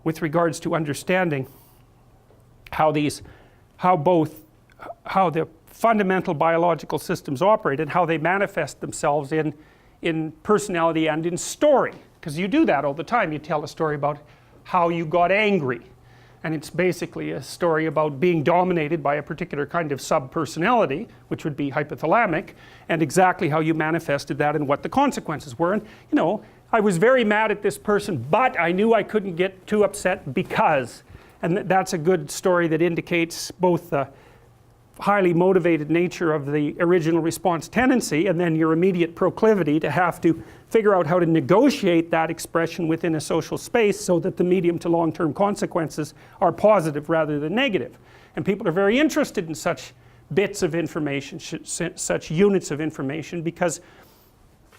with regards to understanding how the fundamental biological systems operate and how they manifest themselves in personality and in story. Because you do that all the time. You tell a story about how you got angry, and it's basically a story about being dominated by a particular kind of sub-personality, which would be hypothalamic, and exactly how you manifested that and what the consequences were. And you know, I was very mad at this person, but I knew I couldn't get too upset because, and that's a good story that indicates both the highly motivated nature of the original response tendency and then your immediate proclivity to have to figure out how to negotiate that expression within a social space so that the medium to long-term consequences are positive rather than negative. And people are very interested in such bits of information, such units of information, because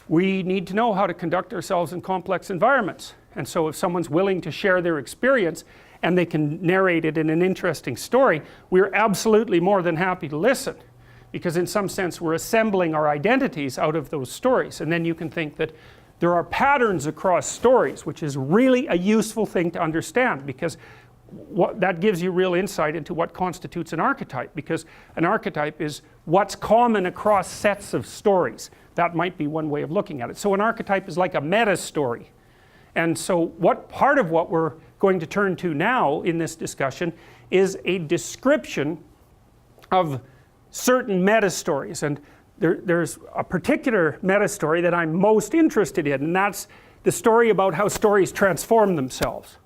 we need to know how to conduct ourselves in complex environments. And so if someone's willing to share their experience and they can narrate it in an interesting story, we're absolutely more than happy to listen, because in some sense we're assembling our identities out of those stories. And then you can think that there are patterns across stories, which is really a useful thing to understand, because that gives you real insight into what constitutes an archetype, because an archetype is what's common across sets of stories. That might be one way of looking at it. So an archetype is like a meta story. And so part of what we're going to turn to now in this discussion is a description of certain meta stories. And there's a particular meta story that I'm most interested in, and that's the story about how stories transform themselves.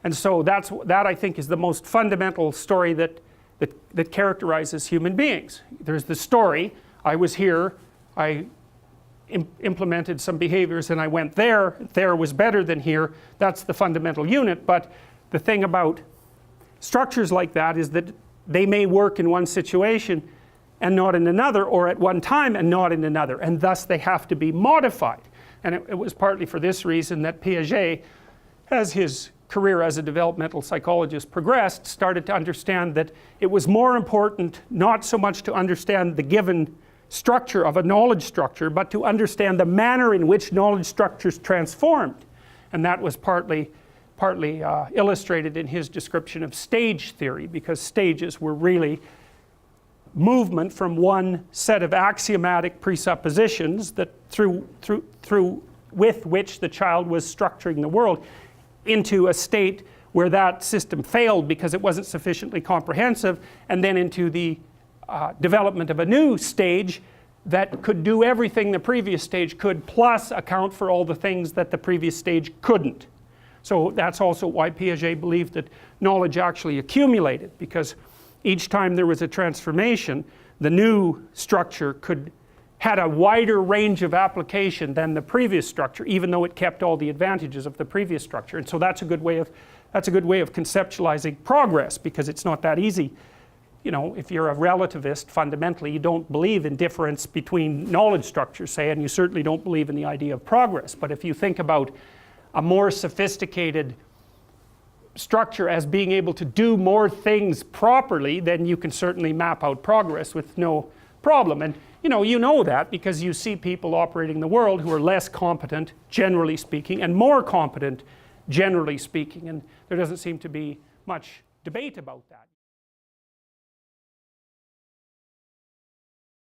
And so that I think is the most fundamental story that characterizes human beings. There's the story, I was here, I implemented some behaviors and I went there was better than here. That's the fundamental unit. But the thing about structures like that is that they may work in one situation and not in another, or at one time and not in another, and thus they have to be modified. And it was partly for this reason that Piaget, as his career as a developmental psychologist progressed, started to understand that it was more important not so much to understand the given structure of a knowledge structure, but to understand the manner in which knowledge structures transformed. And that was partly illustrated in his description of stage theory, because stages were really movement from one set of axiomatic presuppositions that with which the child was structuring the world into a state where that system failed because it wasn't sufficiently comprehensive, and then into the development of a new stage that could do everything the previous stage could, plus account for all the things that the previous stage couldn't. So that's also why Piaget believed that knowledge actually accumulated, because each time there was a transformation, the new structure had a wider range of application than the previous structure, even though it kept all the advantages of the previous structure. And so that's a good way of conceptualizing progress, because it's not that easy. You know, if you're a relativist, fundamentally you don't believe in difference between knowledge structures, say, and you certainly don't believe in the idea of progress. But if you think about a more sophisticated structure as being able to do more things properly, then you can certainly map out progress with no problem. And you know that because you see people operating the world who are less competent, generally speaking, and more competent, generally speaking, and there doesn't seem to be much debate about that.